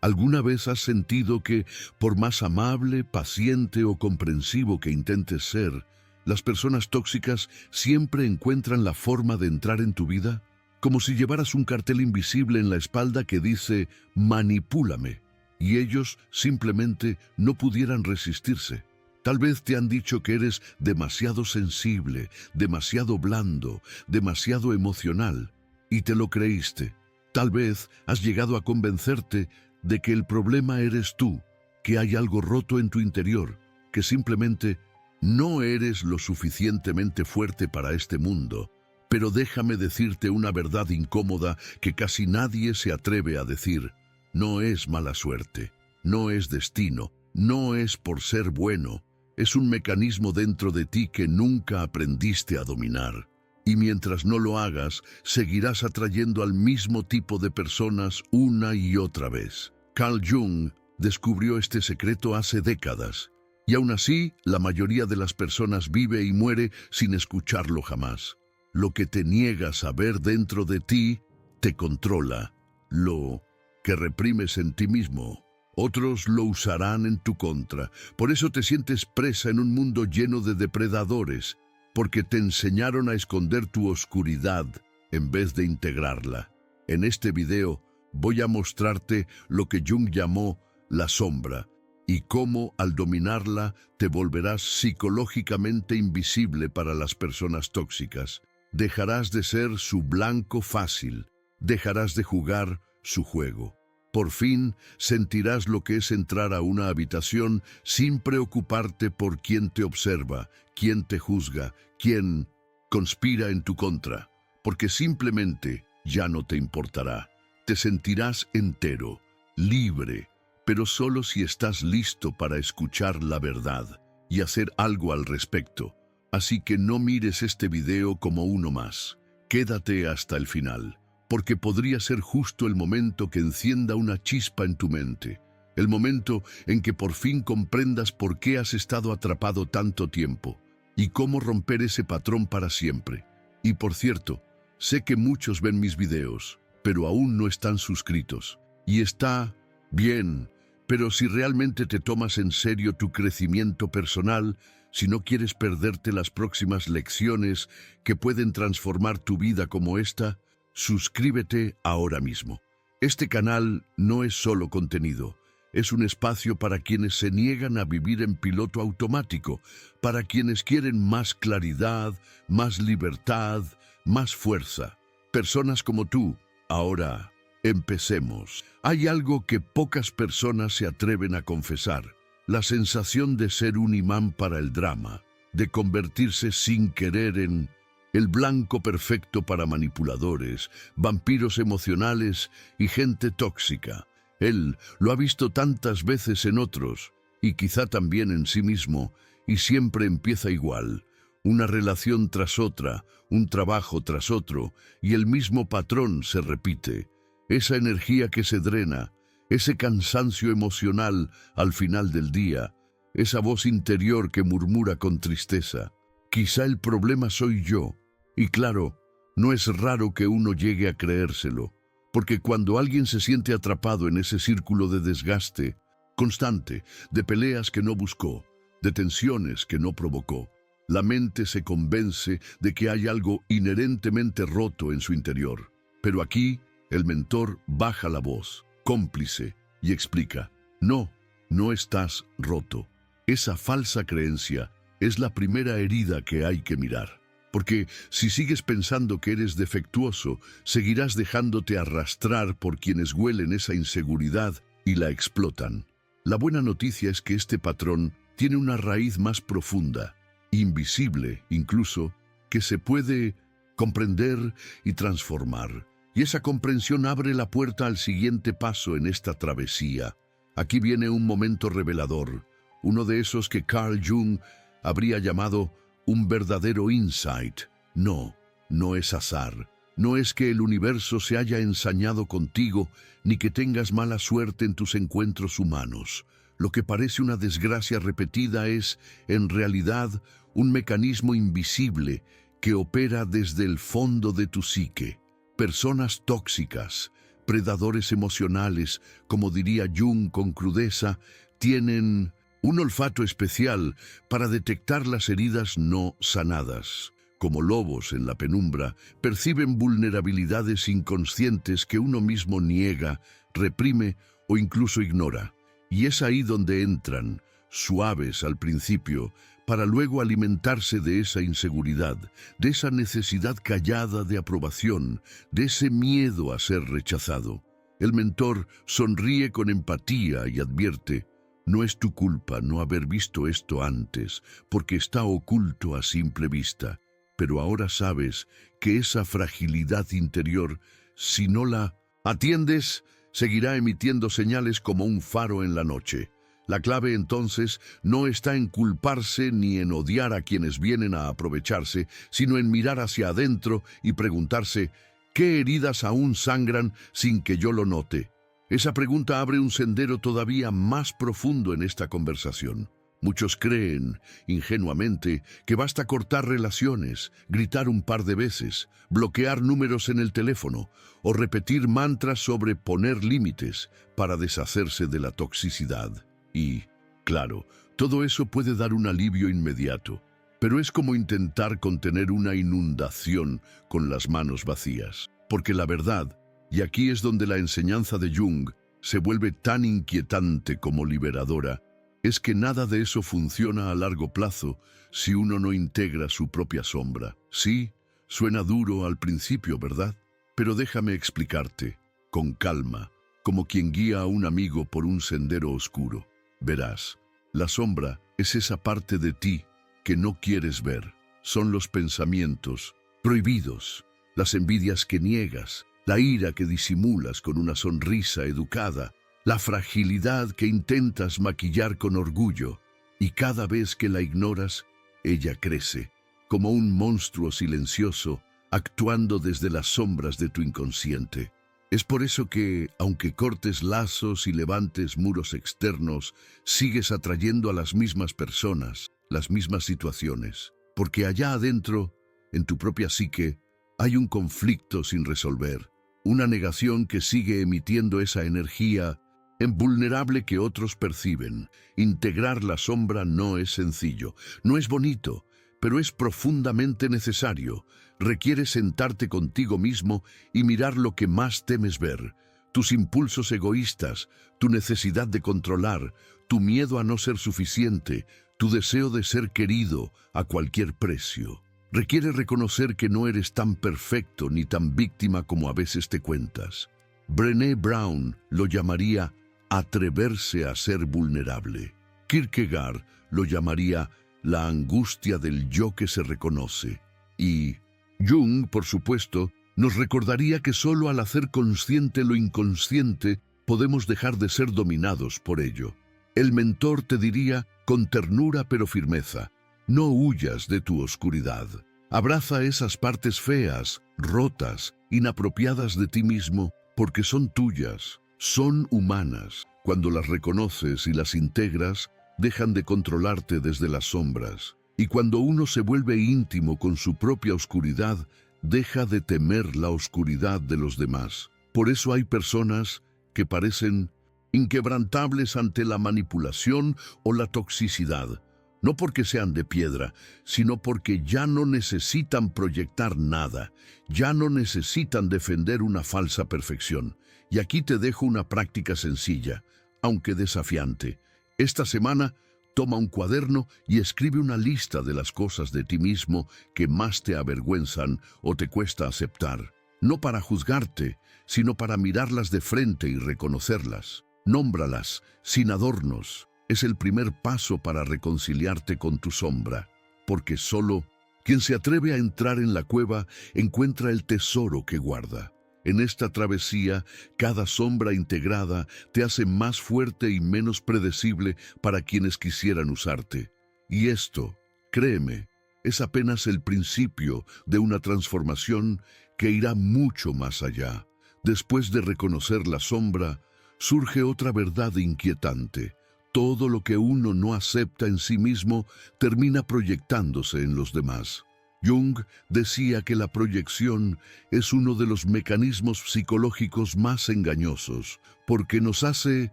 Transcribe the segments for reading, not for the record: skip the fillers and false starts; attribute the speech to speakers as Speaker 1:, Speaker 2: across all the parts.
Speaker 1: ¿Alguna vez has sentido que, por más amable, paciente o comprensivo que intentes ser, las personas tóxicas siempre encuentran la forma de entrar en tu vida? Como si llevaras un cartel invisible en la espalda que dice «manipúlame», y ellos simplemente no pudieran resistirse. Tal vez te han dicho que eres demasiado sensible, demasiado blando, demasiado emocional, y te lo creíste. Tal vez has llegado a convencerte de que el problema eres tú, que hay algo roto en tu interior, que simplemente no eres lo suficientemente fuerte para este mundo. Pero déjame decirte una verdad incómoda que casi nadie se atreve a decir. No es mala suerte, no es destino, no es por ser bueno. Es un mecanismo dentro de ti que nunca aprendiste a dominar. Y mientras no lo hagas, seguirás atrayendo al mismo tipo de personas una y otra vez. Carl Jung descubrió este secreto hace décadas, y aún así, la mayoría de las personas vive y muere sin escucharlo jamás. Lo que te niegas a ver dentro de ti te controla. Lo que reprimes en ti mismo, otros lo usarán en tu contra. Por eso te sientes presa en un mundo lleno de depredadores, porque te enseñaron a esconder tu oscuridad en vez de integrarla. En este video voy a mostrarte lo que Jung llamó la sombra y cómo al dominarla te volverás psicológicamente invisible para las personas tóxicas. Dejarás de ser su blanco fácil, dejarás de jugar su juego. Por fin sentirás lo que es entrar a una habitación sin preocuparte por quién te observa, quién te juzga, quién conspira en tu contra, porque simplemente ya no te importará. Te sentirás entero, libre, pero solo si estás listo para escuchar la verdad y hacer algo al respecto. Así que no mires este video como uno más. Quédate hasta el final, porque podría ser justo el momento que encienda una chispa en tu mente. El momento en que por fin comprendas por qué has estado atrapado tanto tiempo y cómo romper ese patrón para siempre. Y por cierto, sé que muchos ven mis videos, pero aún no están suscritos. Y está bien, pero si realmente te tomas en serio tu crecimiento personal, si no quieres perderte las próximas lecciones que pueden transformar tu vida como esta, suscríbete ahora mismo. Este canal no es solo contenido, es un espacio para quienes se niegan a vivir en piloto automático, para quienes quieren más claridad, más libertad, más fuerza. Personas como tú. Ahora, empecemos. Hay algo que pocas personas se atreven a confesar: la sensación de ser un imán para el drama, de convertirse sin querer en el blanco perfecto para manipuladores, vampiros emocionales y gente tóxica. Él lo ha visto tantas veces en otros, y quizá también en sí mismo, y siempre empieza igual. Una relación tras otra, un trabajo tras otro, y el mismo patrón se repite. Esa energía que se drena, ese cansancio emocional al final del día, esa voz interior que murmura con tristeza. Quizá el problema soy yo. Y claro, no es raro que uno llegue a creérselo, porque cuando alguien se siente atrapado en ese círculo de desgaste constante, de peleas que no buscó, de tensiones que no provocó, la mente se convence de que hay algo inherentemente roto en su interior. Pero aquí, el mentor baja la voz, cómplice, y explica: no, no estás roto. Esa falsa creencia es la primera herida que hay que mirar. Porque si sigues pensando que eres defectuoso, seguirás dejándote arrastrar por quienes huelen esa inseguridad y la explotan. La buena noticia es que este patrón tiene una raíz más profunda, invisible incluso, que se puede comprender y transformar. Y esa comprensión abre la puerta al siguiente paso en esta travesía. Aquí viene un momento revelador, uno de esos que Carl Jung habría llamado un verdadero insight. No, no es azar. No es que el universo se haya ensañado contigo, ni que tengas mala suerte en tus encuentros humanos. Lo que parece una desgracia repetida es, en realidad, un mecanismo invisible que opera desde el fondo de tu psique. Personas tóxicas, predadores emocionales, como diría Jung con crudeza, tienen un olfato especial para detectar las heridas no sanadas. Como lobos en la penumbra, perciben vulnerabilidades inconscientes que uno mismo niega, reprime o incluso ignora. Y es ahí donde entran, suaves al principio, para luego alimentarse de esa inseguridad, de esa necesidad callada de aprobación, de ese miedo a ser rechazado. El mentor sonríe con empatía y advierte: no es tu culpa no haber visto esto antes, porque está oculto a simple vista. Pero ahora sabes que esa fragilidad interior, si no la atiendes, seguirá emitiendo señales como un faro en la noche. La clave entonces no está en culparse ni en odiar a quienes vienen a aprovecharse, sino en mirar hacia adentro y preguntarse: ¿qué heridas aún sangran sin que yo lo note? Esa pregunta abre un sendero todavía más profundo en esta conversación. Muchos creen, ingenuamente, que basta cortar relaciones, gritar un par de veces, bloquear números en el teléfono o repetir mantras sobre poner límites para deshacerse de la toxicidad. Y, claro, todo eso puede dar un alivio inmediato, pero es como intentar contener una inundación con las manos vacías. Porque la verdad, y aquí es donde la enseñanza de Jung se vuelve tan inquietante como liberadora, es que nada de eso funciona a largo plazo si uno no integra su propia sombra. Sí, suena duro al principio, ¿verdad? Pero déjame explicarte, con calma, como quien guía a un amigo por un sendero oscuro. Verás, la sombra es esa parte de ti que no quieres ver. Son los pensamientos prohibidos, las envidias que niegas, la ira que disimulas con una sonrisa educada, la fragilidad que intentas maquillar con orgullo, y cada vez que la ignoras, ella crece, como un monstruo silencioso, actuando desde las sombras de tu inconsciente. Es por eso que, aunque cortes lazos y levantes muros externos, sigues atrayendo a las mismas personas, las mismas situaciones, porque allá adentro, en tu propia psique, hay un conflicto sin resolver, una negación que sigue emitiendo esa energía vulnerable que otros perciben. Integrar la sombra no es sencillo, no es bonito, pero es profundamente necesario. Requiere sentarte contigo mismo y mirar lo que más temes ver, tus impulsos egoístas, tu necesidad de controlar, tu miedo a no ser suficiente, tu deseo de ser querido a cualquier precio. Requiere reconocer que no eres tan perfecto ni tan víctima como a veces te cuentas. Brené Brown lo llamaría atreverse a ser vulnerable. Kierkegaard lo llamaría la angustia del yo que se reconoce. Y Jung, por supuesto, nos recordaría que solo al hacer consciente lo inconsciente podemos dejar de ser dominados por ello. El mentor te diría, con ternura pero firmeza: no huyas de tu oscuridad. Abraza esas partes feas, rotas, inapropiadas de ti mismo, porque son tuyas, son humanas. Cuando las reconoces y las integras, dejan de controlarte desde las sombras. Y cuando uno se vuelve íntimo con su propia oscuridad, deja de temer la oscuridad de los demás. Por eso hay personas que parecen inquebrantables ante la manipulación o la toxicidad. No porque sean de piedra, sino porque ya no necesitan proyectar nada, ya no necesitan defender una falsa perfección. Y aquí te dejo una práctica sencilla, aunque desafiante. Esta semana, toma un cuaderno y escribe una lista de las cosas de ti mismo que más te avergüenzan o te cuesta aceptar. No para juzgarte, sino para mirarlas de frente y reconocerlas. Nómbralas, sin adornos. Es el primer paso para reconciliarte con tu sombra, porque solo quien se atreve a entrar en la cueva encuentra el tesoro que guarda. En esta travesía, cada sombra integrada te hace más fuerte y menos predecible para quienes quisieran usarte. Y esto, créeme, es apenas el principio de una transformación que irá mucho más allá. Después de reconocer la sombra, surge otra verdad inquietante. Todo lo que uno no acepta en sí mismo termina proyectándose en los demás. Jung decía que la proyección es uno de los mecanismos psicológicos más engañosos, porque nos hace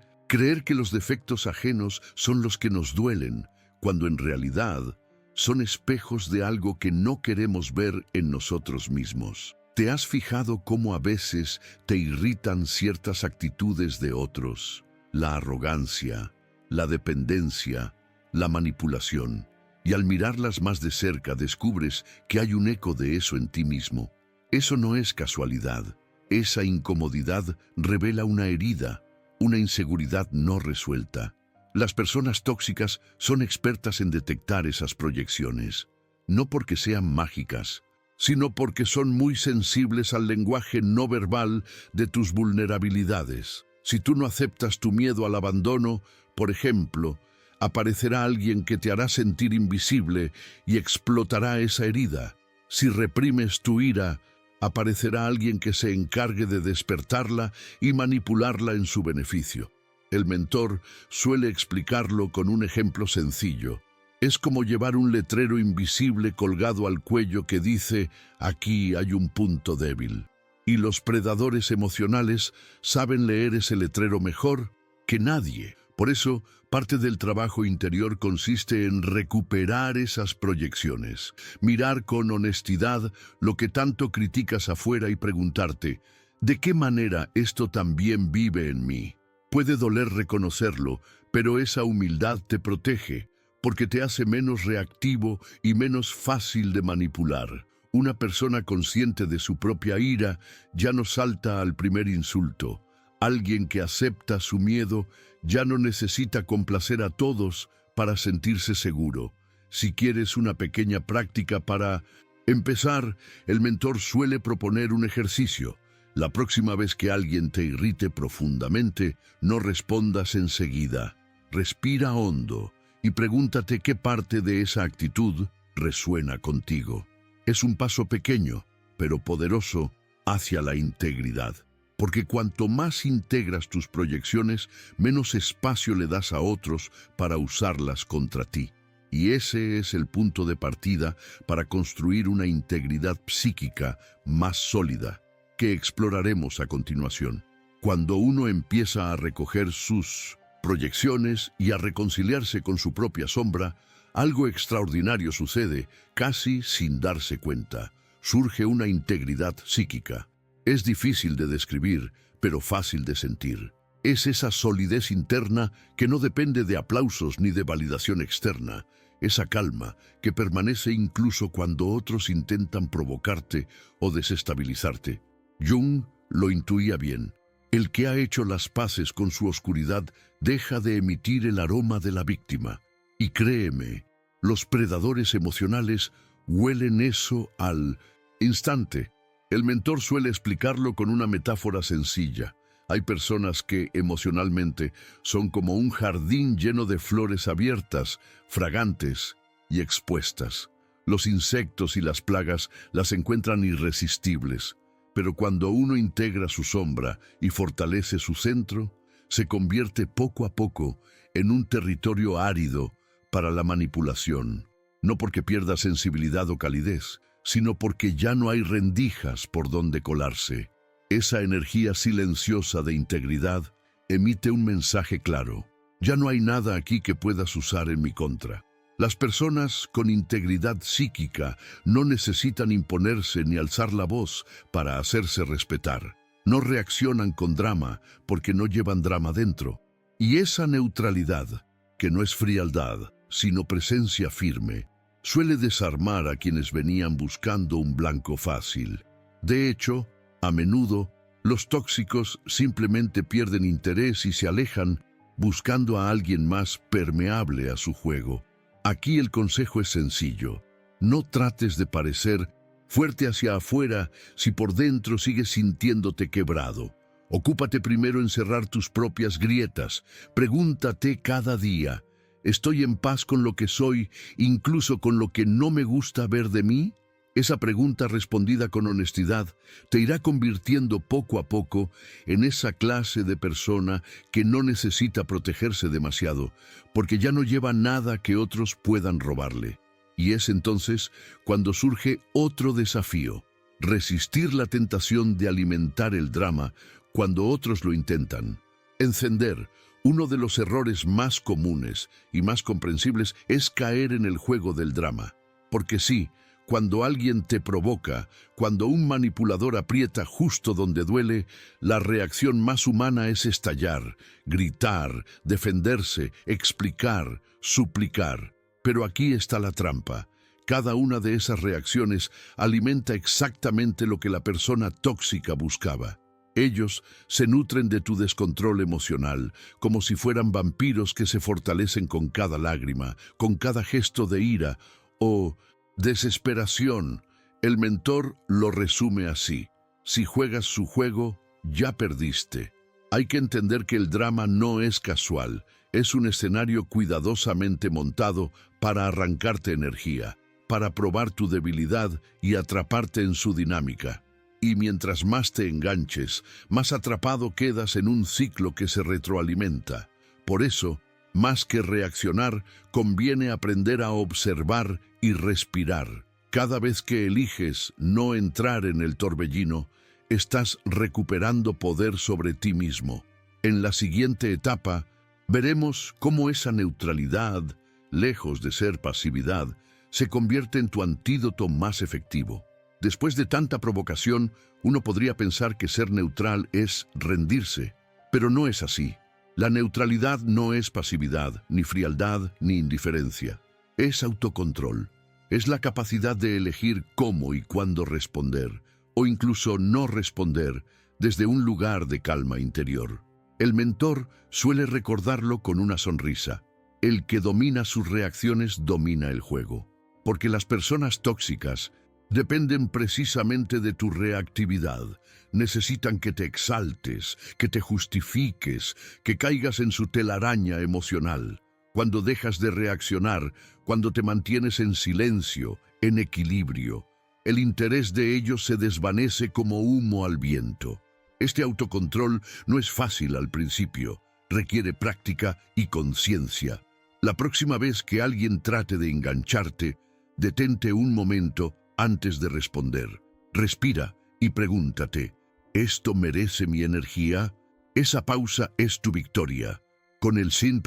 Speaker 1: creer que los defectos ajenos son los que nos duelen, cuando en realidad son espejos de algo que no queremos ver en nosotros mismos. ¿Te has fijado cómo a veces te irritan ciertas actitudes de otros? La arrogancia, la dependencia, la manipulación. Y al mirarlas más de cerca descubres que hay un eco de eso en ti mismo. Eso no es casualidad. Esa incomodidad revela una herida, una inseguridad no resuelta. Las personas tóxicas son expertas en detectar esas proyecciones, no porque sean mágicas, sino porque son muy sensibles al lenguaje no verbal de tus vulnerabilidades. Si tú no aceptas tu miedo al abandono, por ejemplo, aparecerá alguien que te hará sentir invisible y explotará esa herida. Si reprimes tu ira, aparecerá alguien que se encargue de despertarla y manipularla en su beneficio. El mentor suele explicarlo con un ejemplo sencillo. Es como llevar un letrero invisible colgado al cuello que dice: aquí hay un punto débil. Y los predadores emocionales saben leer ese letrero mejor que nadie. Por eso, parte del trabajo interior consiste en recuperar esas proyecciones, mirar con honestidad lo que tanto criticas afuera y preguntarte: ¿de qué manera esto también vive en mí? Puede doler reconocerlo, pero esa humildad te protege, porque te hace menos reactivo y menos fácil de manipular. Una persona consciente de su propia ira ya no salta al primer insulto. Alguien que acepta su miedo ya no necesita complacer a todos para sentirse seguro. Si quieres una pequeña práctica para empezar, el mentor suele proponer un ejercicio. La próxima vez que alguien te irrite profundamente, no respondas enseguida. Respira hondo y pregúntate qué parte de esa actitud resuena contigo. Es un paso pequeño, pero poderoso, hacia la integridad. Porque cuanto más integras tus proyecciones, menos espacio le das a otros para usarlas contra ti. Y ese es el punto de partida para construir una integridad psíquica más sólida, que exploraremos a continuación. Cuando uno empieza a recoger sus proyecciones y a reconciliarse con su propia sombra, algo extraordinario sucede, casi sin darse cuenta. Surge una integridad psíquica. Es difícil de describir, pero fácil de sentir. Es esa solidez interna que no depende de aplausos ni de validación externa. Esa calma que permanece incluso cuando otros intentan provocarte o desestabilizarte. Jung lo intuía bien. El que ha hecho las paces con su oscuridad deja de emitir el aroma de la víctima. Y créeme, los predadores emocionales huelen eso al instante. El mentor suele explicarlo con una metáfora sencilla. Hay personas que emocionalmente son como un jardín lleno de flores abiertas, fragantes y expuestas. Los insectos y las plagas las encuentran irresistibles, pero cuando uno integra su sombra y fortalece su centro, se convierte poco a poco en un territorio árido para la manipulación. No porque pierda sensibilidad o calidez, sino porque ya no hay rendijas por donde colarse. Esa energía silenciosa de integridad emite un mensaje claro. Ya no hay nada aquí que puedas usar en mi contra. Las personas con integridad psíquica no necesitan imponerse ni alzar la voz para hacerse respetar. No reaccionan con drama porque no llevan drama dentro. Y esa neutralidad, que no es frialdad, sino presencia firme, suele desarmar a quienes venían buscando un blanco fácil. De hecho, a menudo, los tóxicos simplemente pierden interés y se alejan buscando a alguien más permeable a su juego. Aquí el consejo es sencillo. No trates de parecer fuerte hacia afuera si por dentro sigues sintiéndote quebrado. Ocúpate primero en cerrar tus propias grietas. Pregúntate cada día: ¿estoy en paz con lo que soy, incluso con lo que no me gusta ver de mí? Esa pregunta respondida con honestidad te irá convirtiendo poco a poco en esa clase de persona que no necesita protegerse demasiado, porque ya no lleva nada que otros puedan robarle. Y es entonces cuando surge otro desafío: resistir la tentación de alimentar el drama cuando otros lo intentan. Encender. Uno de los errores más comunes y más comprensibles es caer en el juego del drama. Porque sí, cuando alguien te provoca, cuando un manipulador aprieta justo donde duele, la reacción más humana es estallar, gritar, defenderse, explicar, suplicar. Pero aquí está la trampa. Cada una de esas reacciones alimenta exactamente lo que la persona tóxica buscaba. Ellos se nutren de tu descontrol emocional, como si fueran vampiros que se fortalecen con cada lágrima, con cada gesto de ira o desesperación. El mentor lo resume así: si juegas su juego, ya perdiste. Hay que entender que el drama no es casual, es un escenario cuidadosamente montado para arrancarte energía, para probar tu debilidad y atraparte en su dinámica. Y mientras más te enganches, más atrapado quedas en un ciclo que se retroalimenta. Por eso, más que reaccionar, conviene aprender a observar y respirar. Cada vez que eliges no entrar en el torbellino, estás recuperando poder sobre ti mismo. En la siguiente etapa, veremos cómo esa neutralidad, lejos de ser pasividad, se convierte en tu antídoto más efectivo. Después de tanta provocación, uno podría pensar que ser neutral es rendirse, pero no es así. La neutralidad no es pasividad, ni frialdad, ni indiferencia. Es autocontrol. Es la capacidad de elegir cómo y cuándo responder, o incluso no responder, desde un lugar de calma interior. El mentor suele recordarlo con una sonrisa. El que domina sus reacciones domina el juego. Porque las personas tóxicas dependen precisamente de tu reactividad. Necesitan que te exaltes, que te justifiques, que caigas en su telaraña emocional. Cuando dejas de reaccionar, cuando te mantienes en silencio, en equilibrio, el interés de ellos se desvanece como humo al viento. Este autocontrol no es fácil al principio, requiere práctica y conciencia. La próxima vez que alguien trate de engancharte, detente un momento antes de responder. Respira y pregúntate: ¿esto merece mi energía? Esa pausa es tu victoria. Con el sin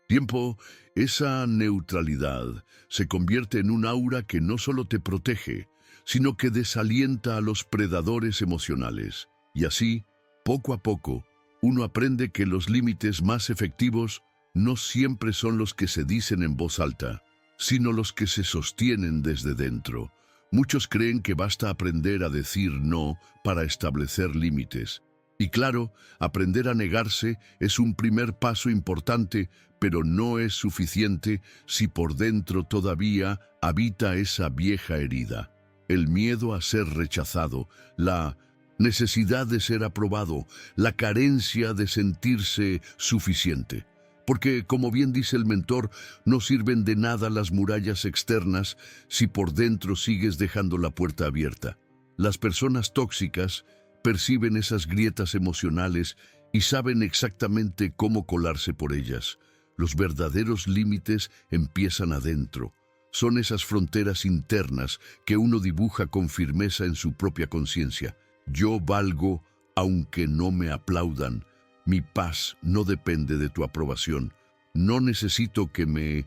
Speaker 1: tiempo, esa neutralidad se convierte en un aura que no solo te protege, sino que desalienta a los predadores emocionales. Y así, poco a poco, uno aprende que los límites más efectivos no siempre son los que se dicen en voz alta, sino los que se sostienen desde dentro. Muchos creen que basta aprender a decir no para establecer límites. Y claro, aprender a negarse es un primer paso importante, pero no es suficiente si por dentro todavía habita esa vieja herida. El miedo a ser rechazado, la necesidad de ser aprobado, la carencia de sentirse suficiente. Porque, como bien dice el mentor, no sirven de nada las murallas externas si por dentro sigues dejando la puerta abierta. Las personas tóxicas perciben esas grietas emocionales y saben exactamente cómo colarse por ellas. Los verdaderos límites empiezan adentro. Son esas fronteras internas que uno dibuja con firmeza en su propia conciencia. Yo valgo aunque no me aplaudan. Mi paz no depende de tu aprobación. No necesito que me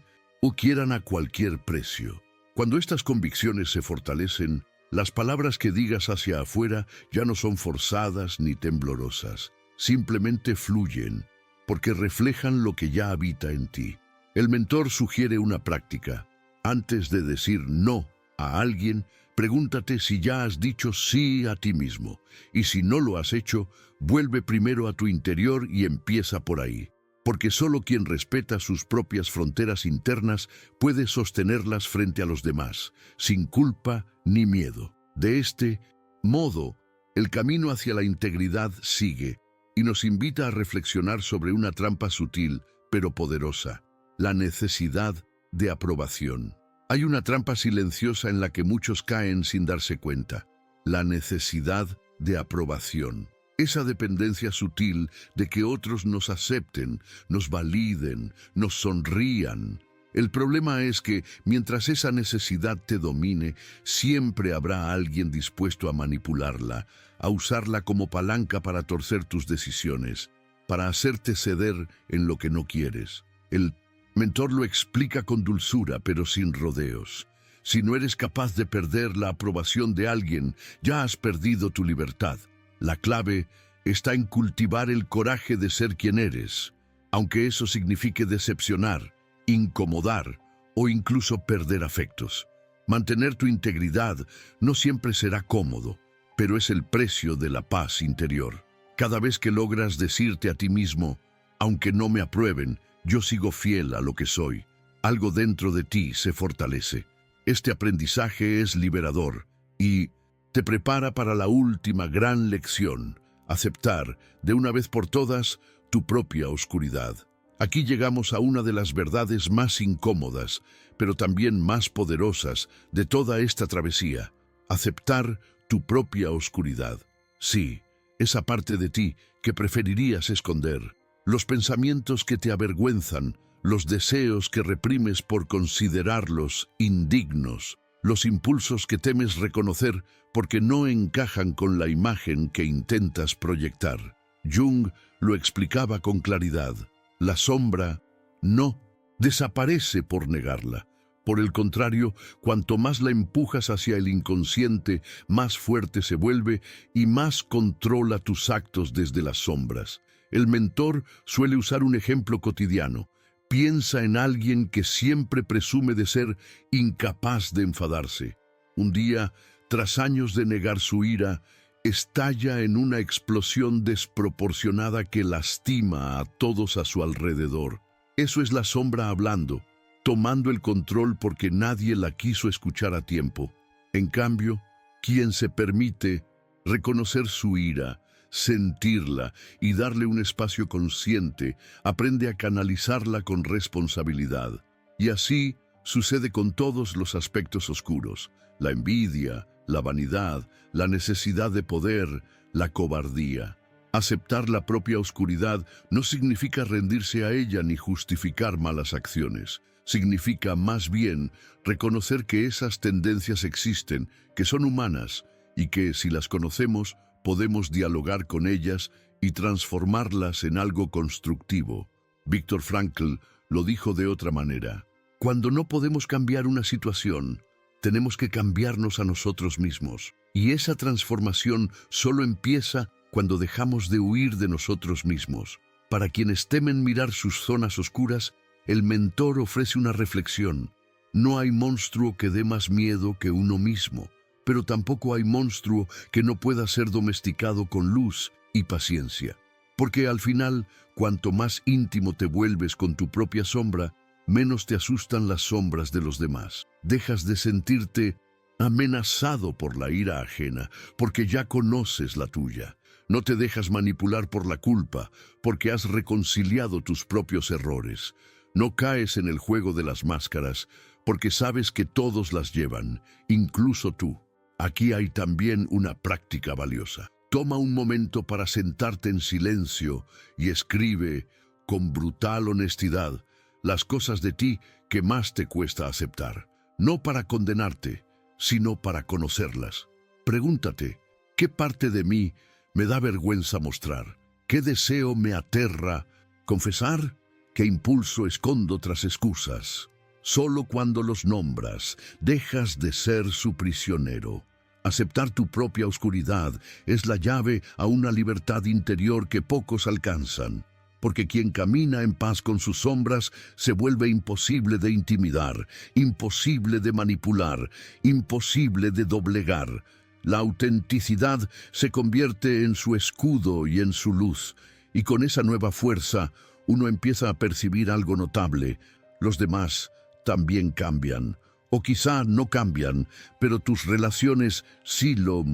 Speaker 1: quieran a cualquier precio. Cuando estas convicciones se fortalecen, las palabras que digas hacia afuera ya no son forzadas ni temblorosas. Simplemente fluyen, porque reflejan lo que ya habita en ti. El mentor sugiere una práctica. Antes de decir no a alguien, pregúntate si ya has dicho sí a ti mismo. Y si no lo has hecho, vuelve primero a tu interior y empieza por ahí. Porque solo quien respeta sus propias fronteras internas puede sostenerlas frente a los demás, sin culpa ni miedo. De este modo, el camino hacia la integridad sigue y nos invita a reflexionar sobre una trampa sutil, pero poderosa: la necesidad de aprobación. Hay una trampa silenciosa en la que muchos caen sin darse cuenta: la necesidad de aprobación. Esa dependencia sutil de que otros nos acepten, nos validen, nos sonrían. El problema es que, mientras esa necesidad te domine, siempre habrá alguien dispuesto a manipularla, a usarla como palanca para torcer tus decisiones, para hacerte ceder en lo que no quieres. El mentor lo explica con dulzura, pero sin rodeos. Si no eres capaz de perder la aprobación de alguien, ya has perdido tu libertad. La clave está en cultivar el coraje de ser quien eres, aunque eso signifique decepcionar, incomodar o incluso perder afectos. Mantener tu integridad no siempre será cómodo, pero es el precio de la paz interior. Cada vez que logras decirte a ti mismo, aunque no me aprueben, yo sigo fiel a lo que soy, algo dentro de ti se fortalece. Este aprendizaje es liberador y te prepara para la última gran lección: aceptar, de una vez por todas, tu propia oscuridad. Aquí llegamos a una de las verdades más incómodas, pero también más poderosas de toda esta travesía: aceptar tu propia oscuridad. Sí, esa parte de ti que preferirías esconder, los pensamientos que te avergüenzan, los deseos que reprimes por considerarlos indignos, los impulsos que temes reconocer porque no encajan con la imagen que intentas proyectar. Jung lo explicaba con claridad: la sombra no desaparece por negarla. Por el contrario, cuanto más la empujas hacia el inconsciente, más fuerte se vuelve y más controla tus actos desde las sombras. El mentor suele usar un ejemplo cotidiano. Piensa en alguien que siempre presume de ser incapaz de enfadarse. Un día, tras años de negar su ira, estalla en una explosión desproporcionada que lastima a todos a su alrededor. Eso es la sombra hablando, tomando el control porque nadie la quiso escuchar a tiempo. En cambio, quien se permite reconocer su ira, sentirla y darle un espacio consciente, aprende a canalizarla con responsabilidad. Y así sucede con todos los aspectos oscuros: la envidia, la vanidad, la necesidad de poder, la cobardía. Aceptar la propia oscuridad no significa rendirse a ella ni justificar malas acciones. Significa más bien reconocer que esas tendencias existen, que son humanas y que, si las conocemos, podemos dialogar con ellas y transformarlas en algo constructivo. Viktor Frankl lo dijo de otra manera: cuando no podemos cambiar una situación, tenemos que cambiarnos a nosotros mismos. Y esa transformación solo empieza cuando dejamos de huir de nosotros mismos. Para quienes temen mirar sus zonas oscuras, el mentor ofrece una reflexión: no hay monstruo que dé más miedo que uno mismo, pero tampoco hay monstruo que no pueda ser domesticado con luz y paciencia. Porque al final, cuanto más íntimo te vuelves con tu propia sombra, menos te asustan las sombras de los demás. Dejas de sentirte amenazado por la ira ajena, porque ya conoces la tuya. No te dejas manipular por la culpa, porque has reconciliado tus propios errores. No caes en el juego de las máscaras, porque sabes que todos las llevan, incluso tú. Aquí hay también una práctica valiosa. Toma un momento para sentarte en silencio y escribe con brutal honestidad las cosas de ti que más te cuesta aceptar. No para condenarte, sino para conocerlas. Pregúntate: ¿qué parte de mí me da vergüenza mostrar? ¿Qué deseo me aterra confesar? ¿Qué impulso escondo tras excusas? Solo cuando los nombras, dejas de ser su prisionero. Aceptar tu propia oscuridad es la llave a una libertad interior que pocos alcanzan, porque quien camina en paz con sus sombras se vuelve imposible de intimidar, imposible de manipular, imposible de doblegar. La autenticidad se convierte en su escudo y en su luz, y con esa nueva fuerza uno empieza a percibir algo notable: los demás también cambian. O quizá no cambian, pero tus relaciones sí lo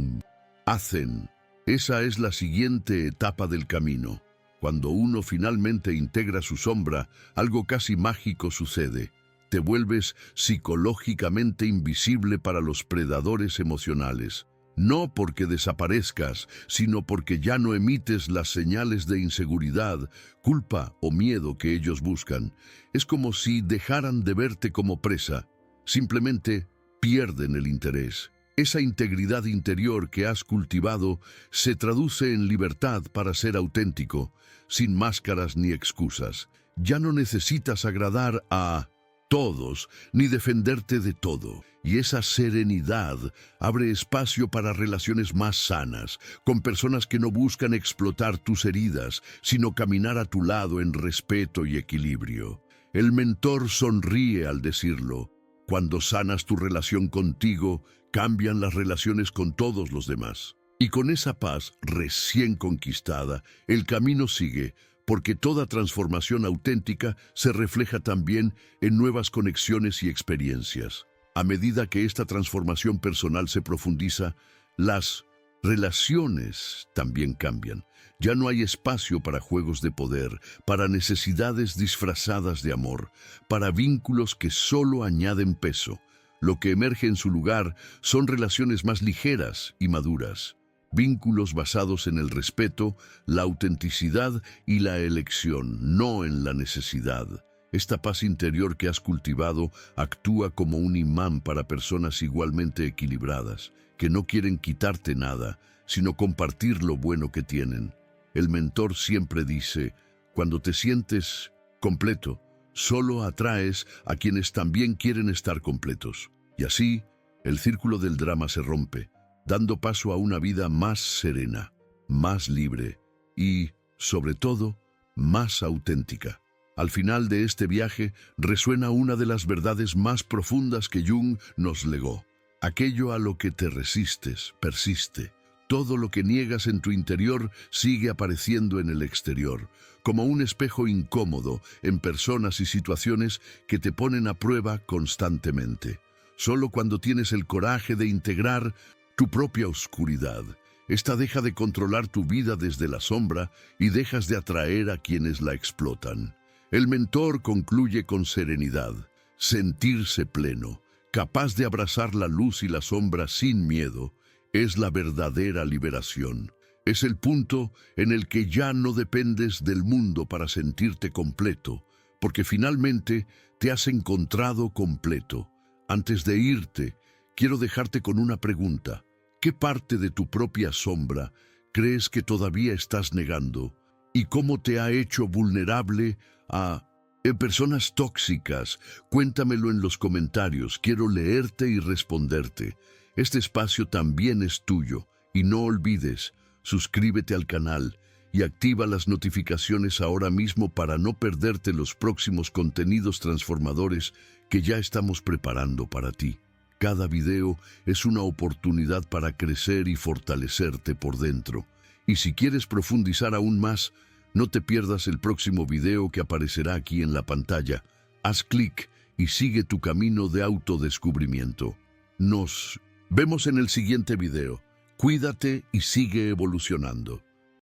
Speaker 1: hacen. Esa es la siguiente etapa del camino. Cuando uno finalmente integra su sombra, algo casi mágico sucede. Te vuelves psicológicamente invisible para los predadores emocionales. no porque desaparezcas, sino porque ya no emites las señales de inseguridad, culpa o miedo que ellos buscan. Es como si dejaran de verte como presa. Simplemente pierden el interés. Esa integridad interior que has cultivado se traduce en libertad para ser auténtico, sin máscaras ni excusas. Ya no necesitas agradar a todos ni defenderte de todo. Y esa serenidad abre espacio para relaciones más sanas, con personas que no buscan explotar tus heridas, sino caminar a tu lado en respeto y equilibrio. El mentor sonríe al decirlo. Cuando sanas tu relación contigo, cambian las relaciones con todos los demás. Y con esa paz recién conquistada, el camino sigue, porque toda transformación auténtica se refleja también en nuevas conexiones y experiencias. A medida que esta transformación personal se profundiza, las relaciones también cambian. Ya no hay espacio para juegos de poder, para necesidades disfrazadas de amor, para vínculos que solo añaden peso. Lo que emerge en su lugar son relaciones más ligeras y maduras. Vínculos basados en el respeto, la autenticidad y la elección, no en la necesidad. Esta paz interior que has cultivado actúa como un imán para personas igualmente equilibradas, que no quieren quitarte nada, sino compartir lo bueno que tienen. El mentor siempre dice, cuando te sientes completo, solo atraes a quienes también quieren estar completos. Y así, el círculo del drama se rompe, dando paso a una vida más serena, más libre y, sobre todo, más auténtica. Al final de este viaje resuena una de las verdades más profundas que Jung nos legó. Aquello a lo que te resistes, persiste. Todo lo que niegas en tu interior sigue apareciendo en el exterior, como un espejo incómodo en personas y situaciones que te ponen a prueba constantemente. Solo cuando tienes el coraje de integrar tu propia oscuridad, esta deja de controlar tu vida desde la sombra y dejas de atraer a quienes la explotan. El mentor concluye con serenidad, sentirse pleno, capaz de abrazar la luz y la sombra sin miedo, es la verdadera liberación. Es el punto en el que ya no dependes del mundo para sentirte completo, porque finalmente te has encontrado completo. Antes de irte, quiero dejarte con una pregunta. ¿Qué parte de tu propia sombra crees que todavía estás negando? ¿Y cómo te ha hecho vulnerable a personas tóxicas? Cuéntamelo en los comentarios. Quiero leerte y responderte. Este espacio también es tuyo. Y no olvides, suscríbete al canal y activa las notificaciones ahora mismo para no perderte los próximos contenidos transformadores que ya estamos preparando para ti. Cada video es una oportunidad para crecer y fortalecerte por dentro. Y si quieres profundizar aún más, no te pierdas el próximo video que aparecerá aquí en la pantalla. Haz clic y sigue tu camino de autodescubrimiento. Nos vemos en el siguiente video. Cuídate y sigue evolucionando.